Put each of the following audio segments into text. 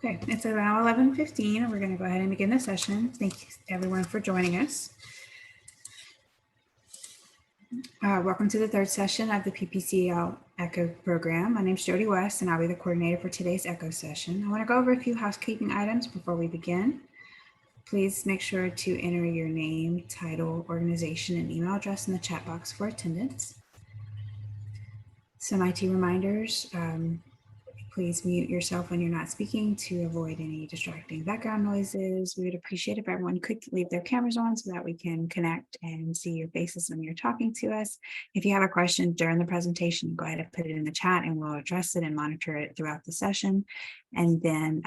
Okay, it's around 11:15 and we're going to go ahead and begin the session. Thank you everyone for joining us. Welcome to the third session of the PPCL ECHO program. My name is Jody West and I'll be the coordinator for today's ECHO session. I want to go over a few housekeeping items before we begin. Please make sure to enter your name, title, organization, and email address in the chat box for attendance. Some IT reminders. Please mute yourself when you're not speaking to avoid any distracting background noises. We would appreciate if everyone could leave their cameras on so that we can connect and see your faces when you're talking to us. If you have a question during the presentation, go ahead and put it in the chat and we'll address it and monitor it throughout the session. And then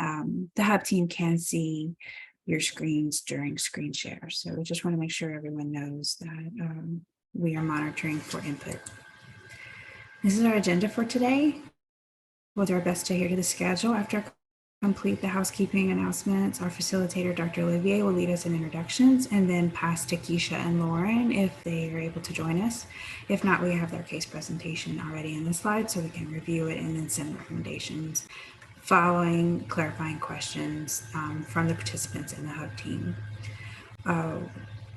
the Hub team can see your screens during screen share. So we just want to make sure everyone knows that we are monitoring for input. This is our agenda for today. We'll do our best to adhere to the schedule. After I complete the housekeeping announcements, our facilitator, Dr. Olivier, will lead us in introductions and then pass to Keisha and Lauren if they are able to join us. If not, we have their case presentation already in the slide so we can review it and then send recommendations following clarifying questions from the participants in the Hub team.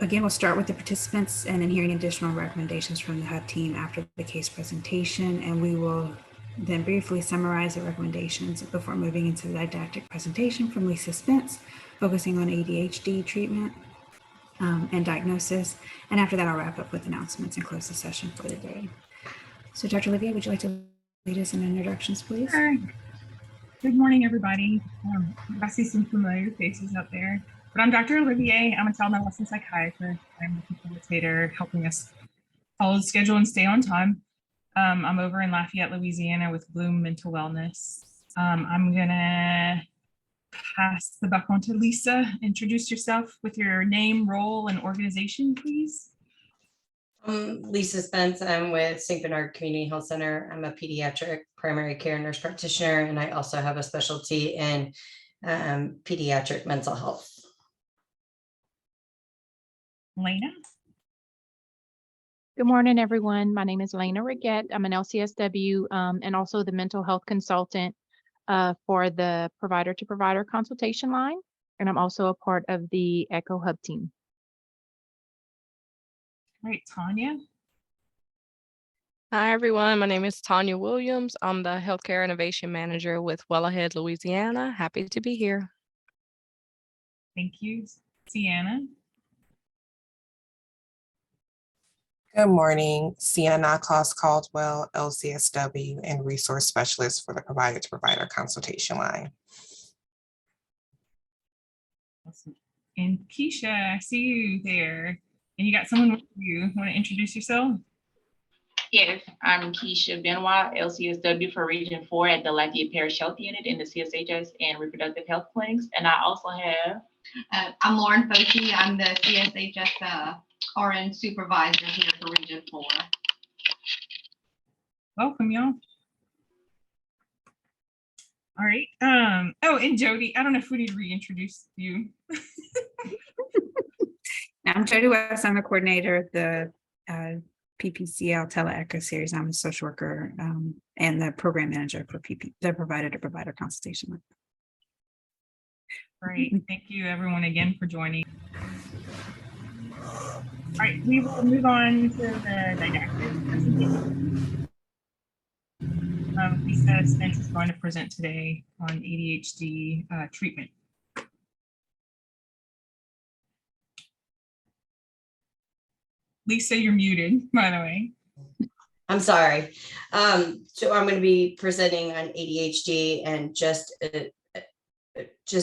Again, we'll start with the participants and then hearing additional recommendations from the Hub team after the case presentation, and we will then briefly summarize the recommendations before moving into the didactic presentation from Lisa Spence, focusing on ADHD treatment and diagnosis. And after that, I'll wrap up with announcements and close the session for the day. So Dr. Olivier, would you like to lead us in introductions, please? Sure. Good morning, everybody. I see some familiar faces out there, but I'm Dr. Olivier. I'm a child and adolescent psychiatrist. I'm the facilitator helping us follow the schedule and stay on time. I'm over in Lafayette, Louisiana with Bloom Mental Wellness. I'm gonna pass the buck on to Lisa. Introduce yourself with your name, role, and organization, please. Lisa Spence. I'm with St. Bernard Community Health Center. I'm a pediatric primary care nurse practitioner, and I also have a specialty in pediatric mental health. Lena. Good morning, everyone. My name is Lena Riggett. I'm an LCSW and also the mental health consultant for the provider-to-provider consultation line. And I'm also a part of the ECHO Hub team. All right, Tanya. Hi, everyone. My name is Tanya Williams. I'm the Healthcare Innovation Manager with Well Ahead, Louisiana. Happy to be here. Thank you. Sienna. Good morning, Sienna Caldwell, LCSW and Resource Specialist for the Provider-to-Provider Consultation Line. Awesome. And Keisha, I see you there. And you got someone with you. Want to introduce yourself? Yes, I'm Keisha Benoit, LCSW for Region 4 at the Lafayette Parish Health Unit in the CSHS and Reproductive Health Clinics. And I also have... I'm Lauren Foci. I'm the CSHS RN Supervisor here for Region 4. Welcome, y'all. All right. Oh, and Jody, I don't know if we need to reintroduce you. I'm Jody West. I'm the coordinator of the PPCL Tele-ECHO series. I'm a social worker and the program manager for the provider-to-provider consultation line. Great. Thank you, everyone, again for joining. All right, we will move on to the didactic presentation. Lisa Spence is going to present today on ADHD treatment. Lisa, you're muted, by the way. I'm sorry. So I'm going to be presenting on ADHD and just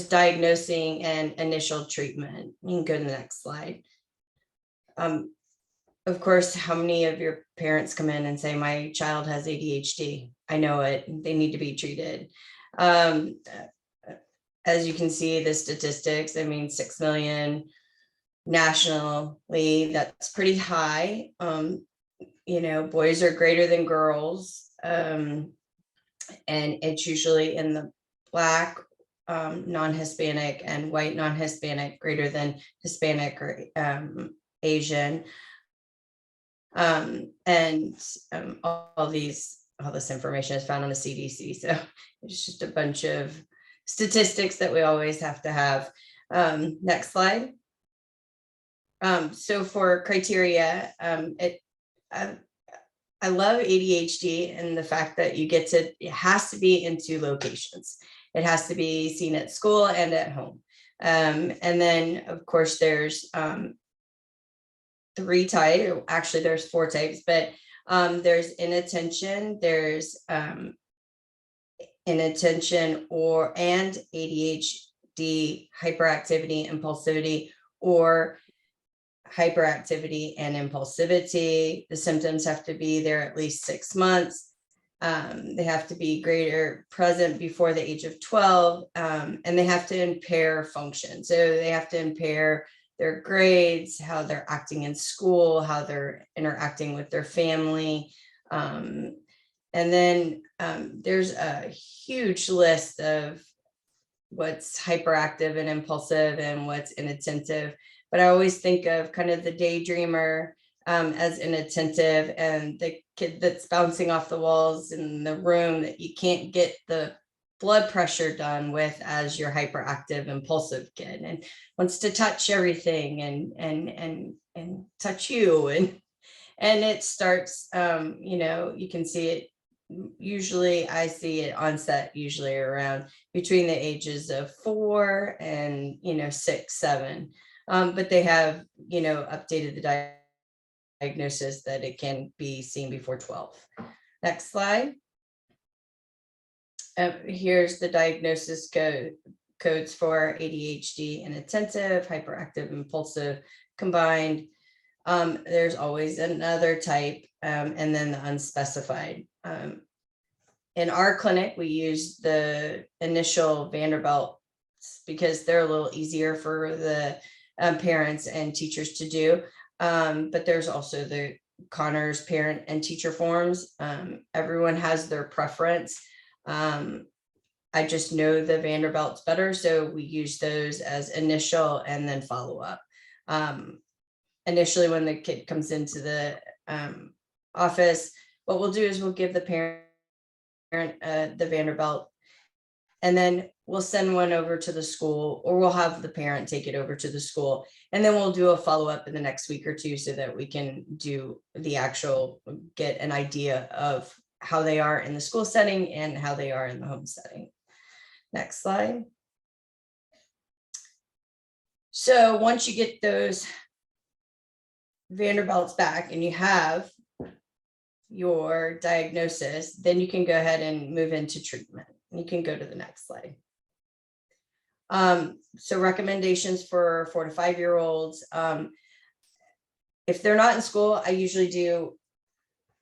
diagnosing and initial treatment. You can go to the next slide. Of course, how many of your parents come in and say, my child has ADHD? I know it, they need to be treated. As you can see, the statistics, I mean, 6 million nationally, that's pretty high. You know, boys are greater than girls. And it's usually in the Black, non-Hispanic and white non-Hispanic greater than Hispanic or Asian. All this information is found on the CDC. So it's just a bunch of statistics that we always have to have. Next slide. So for criteria, I love ADHD and the fact that it has to be in 2 locations. It has to be seen at school and at home. And then of course there's 3 types, actually there's 4 types, but there's inattention, there's inattention and ADHD, hyperactivity, impulsivity, or hyperactivity and impulsivity. The symptoms have to be there at least 6 months. They have to be present before the age of 12, and they have to impair function. So they have to impair their grades, how they're acting in school, how they're interacting with their family. And then there's a huge list of what's hyperactive and impulsive and what's inattentive. But I always think of kind of the daydreamer as inattentive, and the kid that's bouncing off the walls in the room that you can't get the blood pressure done with as your hyperactive impulsive kid, and wants to touch everything and touch you, and it starts, you can see it. Usually I see it onset usually around between the ages of 4 and 6, 7. But they have, updated the diagnosis that it can be seen before 12. Next slide. Here's the diagnosis codes for ADHD, inattentive, hyperactive, impulsive combined. There's always another type, and then the unspecified. In our clinic, we use the initial Vanderbilt because they're a little easier for the parents and teachers to do. But there's also the Connors parent and teacher forms. Everyone has their preference. I just know the Vanderbilt's better, so we use those as initial and then follow up. Initially, when the kid comes into the office, what we'll do is we'll give the parent the Vanderbilt, and then we'll send one over to the school, or we'll have the parent take it over to the school, and then we'll do a follow-up in the next week or 2 so that we can do the get an idea of how they are in the school setting and how they are in the home setting. Next slide. So once you get those Vanderbilts back and you have your diagnosis, then you can go ahead and move into treatment. You can go to the next slide. So recommendations for 4 to 5-year-olds. If they're not in school, I usually do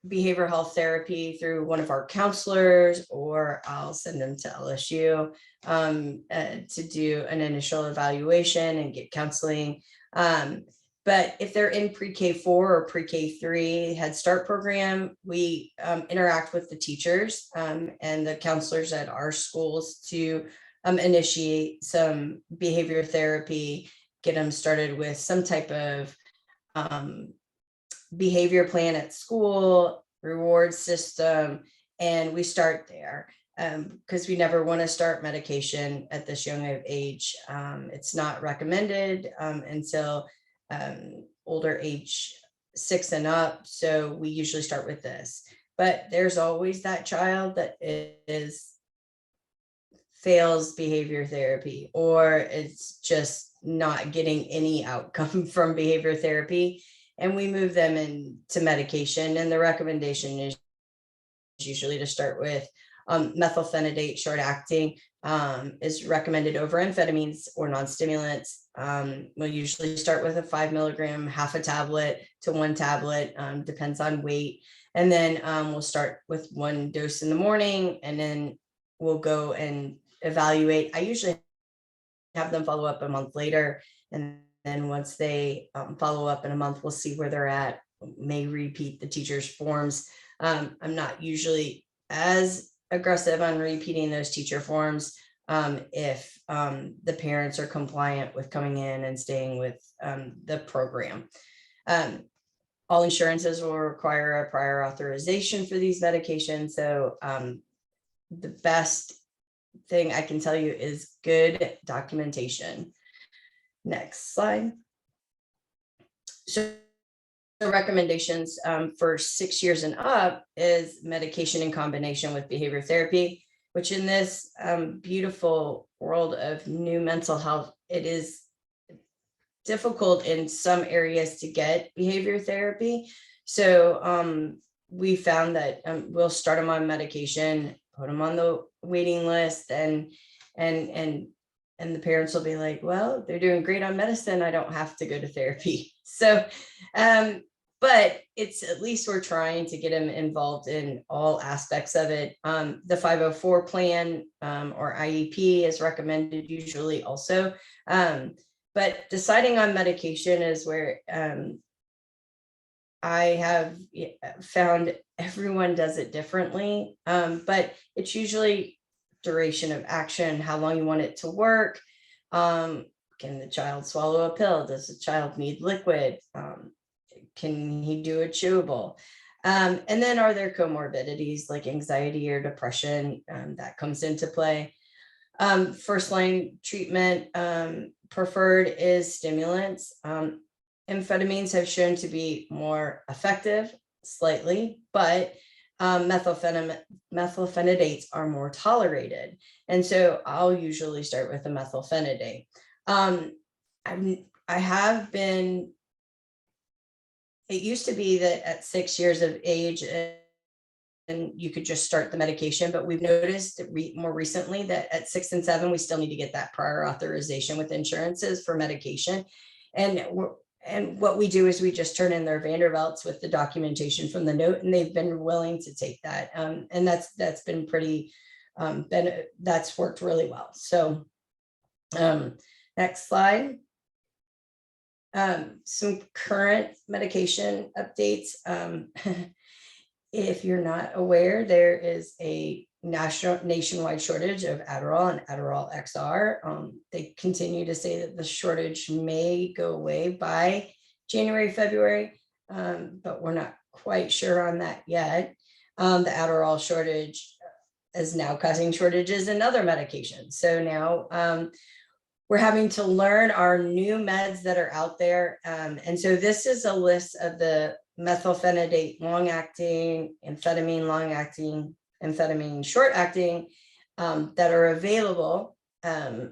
behavioral health therapy through one of our counselors, or I'll send them to LSU to do an initial evaluation and get counseling. But if they're in pre-K4 or pre-K3 Head Start program, we interact with the teachers and the counselors at our schools to initiate some behavior therapy, get them started with some type of behavior plan at school, reward system, and we start there because we never want to start medication at this young of age. It's not recommended until older age 6 and up. So we usually start with this, but there's always that child that fails behavior therapy, or it's just not getting any outcome from behavior therapy. And we move them into medication. And the recommendation is usually to start with methylphenidate short acting is recommended over amphetamines or non-stimulants. We'll usually start with a 5 milligram, half a tablet to 1 tablet, depends on weight. And then we'll start with 1 dose in the morning, and then we'll go and evaluate. I usually have them follow up a month later. And then once they follow up in a month, we'll see where they're at, may repeat the teacher's forms. I'm not usually as aggressive on repeating those teacher forms if the parents are compliant with coming in and staying with the program. All insurances will require a prior authorization for these medications. So the best thing I can tell you is good documentation. Next slide. So the recommendations for 6 years and up is medication in combination with behavior therapy, which in this beautiful world of new mental health, it is difficult in some areas to get behavior therapy. So we found that we'll start them on medication, put them on the waiting list, and the parents will be like, well, they're doing great on medicine, I don't have to go to therapy. So but it's at least we're trying to get them involved in all aspects of it. The 504 plan or IEP is recommended usually also. But deciding on medication is where I have found everyone does it differently. But it's usually duration of action, how long you want it to work. Can the child swallow a pill? Does the child need liquid? Can he do a chewable? And then are there comorbidities like anxiety or depression that comes into play? First line treatment preferred is stimulants. Amphetamines have shown to be more effective slightly, but methylphenidates are more tolerated. And so I'll usually start with a methylphenidate. I have been, it used to be that at 6 years of age, and you could just start the medication, but we've noticed more recently that at 6 and 7, we still need to get that prior authorization with insurances for medication. And what we do is we just turn in their Vanderbilts with the documentation from the note, and they've been willing to take that. And that's been pretty, that's worked really well. So next slide. Some current medication updates. If you're not aware, there is a nationwide shortage of Adderall and Adderall XR. They continue to say that the shortage may go away by January, February, but we're not quite sure on that yet. The Adderall shortage is now causing shortages in other medications. So now we're having to learn our new meds that are out there. And so this is a list of the methylphenidate long-acting, amphetamine long-acting, amphetamine short-acting that are available. I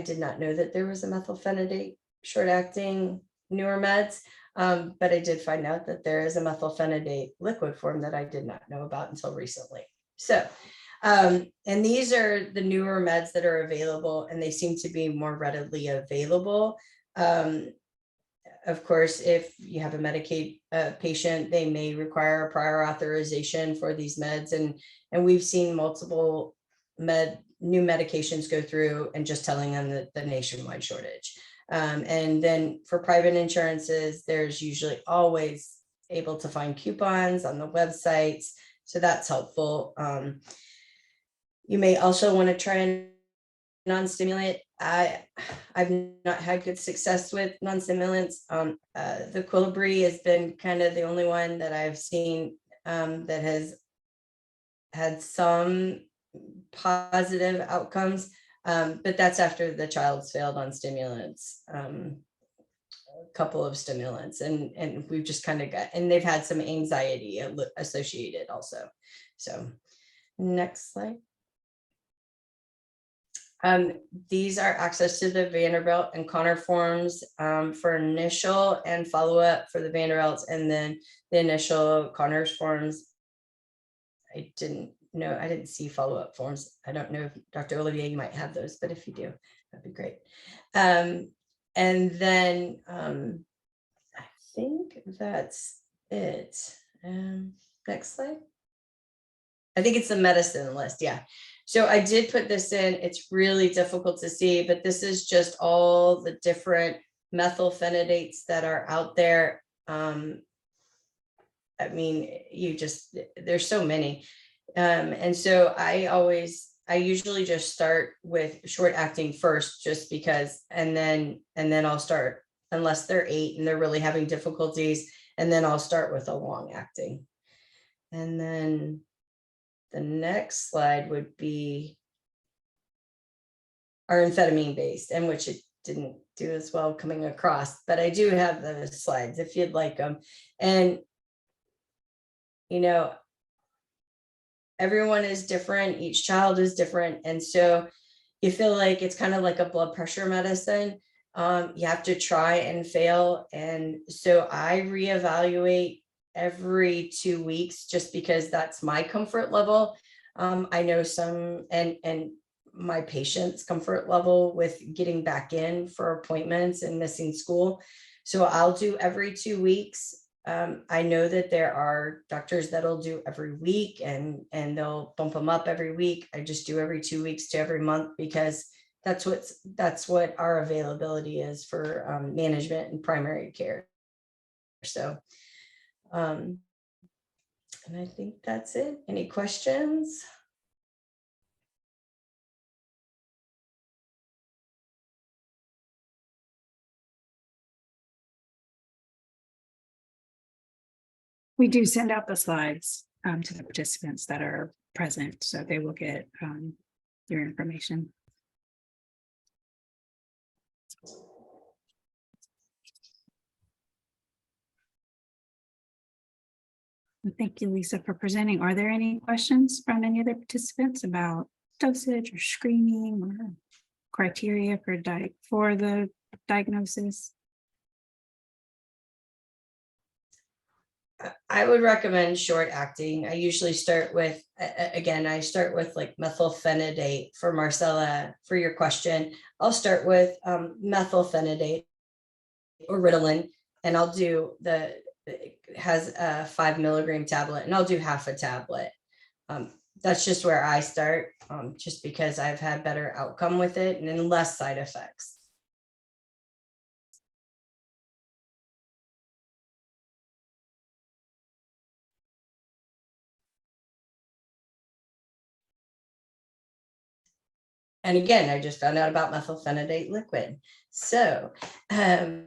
did not know that there was a methylphenidate short-acting newer meds, but I did find out that there is a methylphenidate liquid form that I did not know about until recently. So, and these are the newer meds that are available, and they seem to be more readily available. Of course, if you have a Medicaid patient, they may require a prior authorization for these meds. And we've seen multiple new medications go through and just telling them that the nationwide shortage. And then for private insurances, there's usually always able to find coupons on the websites. So that's helpful. You may also want to try and non-stimulant. I've not had good success with non-stimulants. The Quillabri has been kind of the only one that I've seen that has had some positive outcomes, but that's after the child's failed on stimulants, a couple of stimulants, and we've just kind of got, and they've had some anxiety associated also. So next slide. These are access to the Vanderbilt and Connor forms for initial and follow-up for the Vanderbilts, and then the initial Connors forms. I didn't see follow-up forms. I don't know if Dr. Olivier, you might have those, but if you do, that'd be great. And then I think that's it. Next slide. I think it's the medicine list. Yeah. So I did put this in. It's really difficult to see, but this is just all the different methylphenidates that are out there. I mean, there's so many. And so I usually just start with short acting first, just because, and then I'll start, unless they're 8 and they're really having difficulties, and then I'll start with a long acting. And then the next slide would be are amphetamine based, and which it didn't do as well coming across, but I do have those slides if you'd like them. And, you know, everyone is different, each child is different. And so you feel like it's kind of like a blood pressure medicine. You have to try and fail. And so I reevaluate every 2 weeks just because that's my comfort level. I know some and my patient's comfort level with getting back in for appointments and missing school. So I'll do every 2 weeks. I know that there are doctors that'll do every week and they'll bump them up every week. I just do every 2 weeks to every month because that's what our availability is for management and primary care. So, and I think that's it. Any questions? We do send out the slides to the participants that are present, so they will get your information. Thank you, Lisa, for presenting. Are there any questions from any other participants about dosage or screening or criteria for the diagnosis? I would recommend short acting. I usually start with, again, I start with like methylphenidate for Marcella, for your question. I'll start with methylphenidate or Ritalin, and I'll do it has a 5 milligram tablet, and I'll do half a tablet. That's just where I start, just because I've had better outcome with it and then less side effects. And again, I just found out about methylphenidate liquid. So I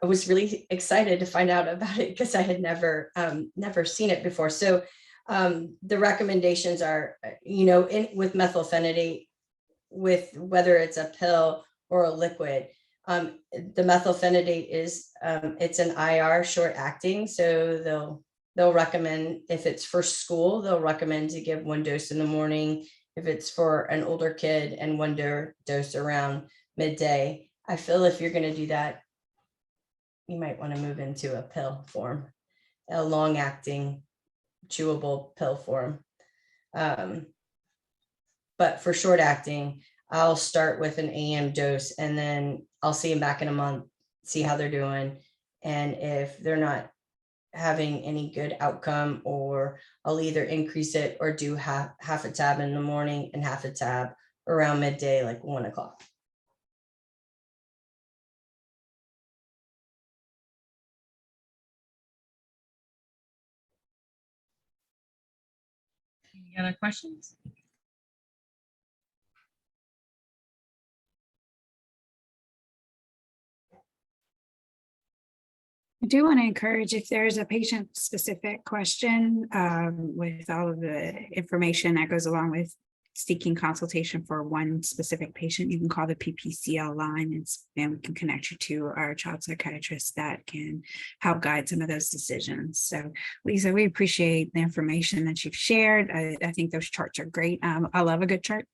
was really excited to find out about it because I had never seen it before. So the recommendations are, with methylphenidate, with whether it's a pill or a liquid, the methylphenidate is it's an IR short acting. So they'll recommend, if it's for school, they'll recommend to give 1 dose in the morning. If it's for an older kid, and 1 dose around midday. I feel if you're going to do that, you might want to move into a pill form, a long acting chewable pill form. But for short acting, I'll start with an AM dose, and then I'll see them back in a month, see how they're doing. And if they're not having any good outcome, or I'll either increase it or do half a tab in the morning and half a tab around midday, like 1 o'clock. Any other questions? I do want to encourage, if there's a patient-specific question with all of the information that goes along with seeking consultation for one specific patient, you can call the PPCL line, and we can connect you to our child psychiatrist that can help guide some of those decisions. So, Lisa, we appreciate the information that you've shared. I think those charts are great. I love a good chart,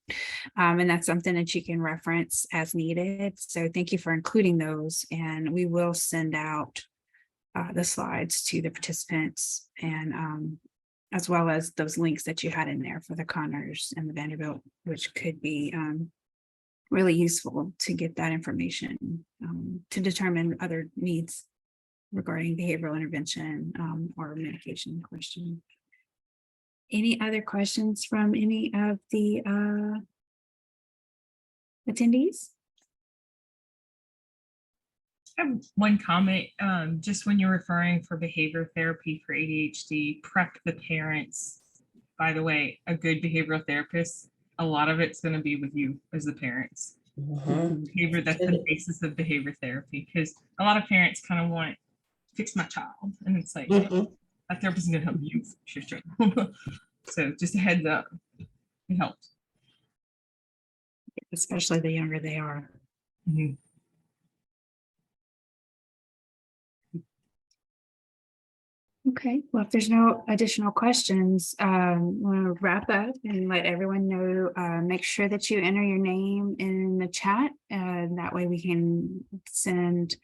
and that's something that you can reference as needed. So thank you for including those, and we will send out the slides to the participants, and as well as those links that you had in there for the Connors and the Vanderbilt, which could be really useful to get that information to determine other needs regarding behavioral intervention or medication question. Any other questions from any of the attendees? I have one comment. Just when you're referring for behavior therapy for ADHD, prep the parents. By the way, a good behavioral therapist, a lot of it's going to be with you as the parents. Behavior, that's the basis of behavior therapy, because a lot of parents kind of want fix my child, and it's like that therapist is going to help you fix your child. So just a heads up, it helps. Especially the younger they are. Mhm. Okay, well, if there's no additional questions, we'll wrap up and let everyone know, make sure that you enter your name in the chat. That way we can send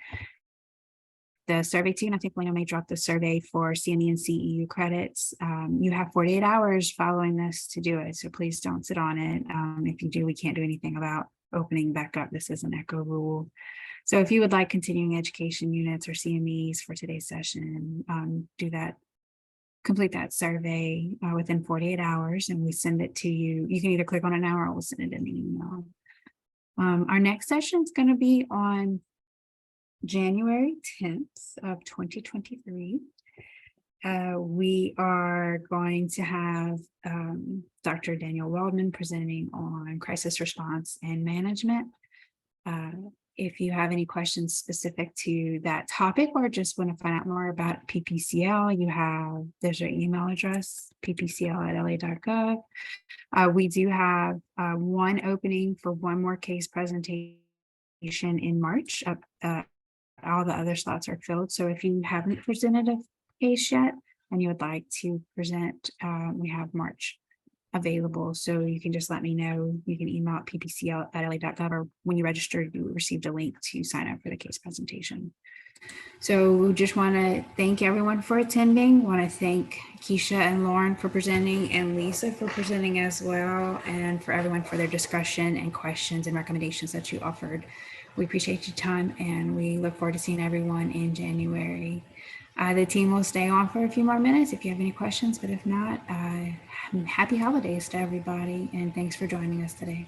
the survey to you. And I think Lena may drop the survey for CME and CEU credits. You have 48 hours following this to do it, so please don't sit on it. If you do, we can't do anything about opening back up. This is an ECHO rule. So if you would like continuing education units or CMEs for today's session, do that, complete that survey within 48 hours and we send it to you. You can either click on it now or we'll send it in an email. Our next session is going to be on January 10th of 2023. We are going to have Dr. Daniel Waldman presenting on crisis response and management. If you have any questions specific to that topic or just want to find out more about PPCL, there's your email address, ppcl@la.gov. We do have one opening for one more case presentation in March. All the other slots are filled. So if you haven't presented a case yet and you would like to present, we have March available. So you can just let me know. You can email at ppcl@la.gov, or when you registered, you received a link to sign up for the case presentation. So we just want to thank everyone for attending. Want to thank Keisha and Lauren for presenting and Lisa for presenting as well, and for everyone for their discussion and questions and recommendations that you offered. We appreciate your time and we look forward to seeing everyone in January. The team will stay on for a few more minutes if you have any questions, but if not, happy holidays to everybody and thanks for joining us today.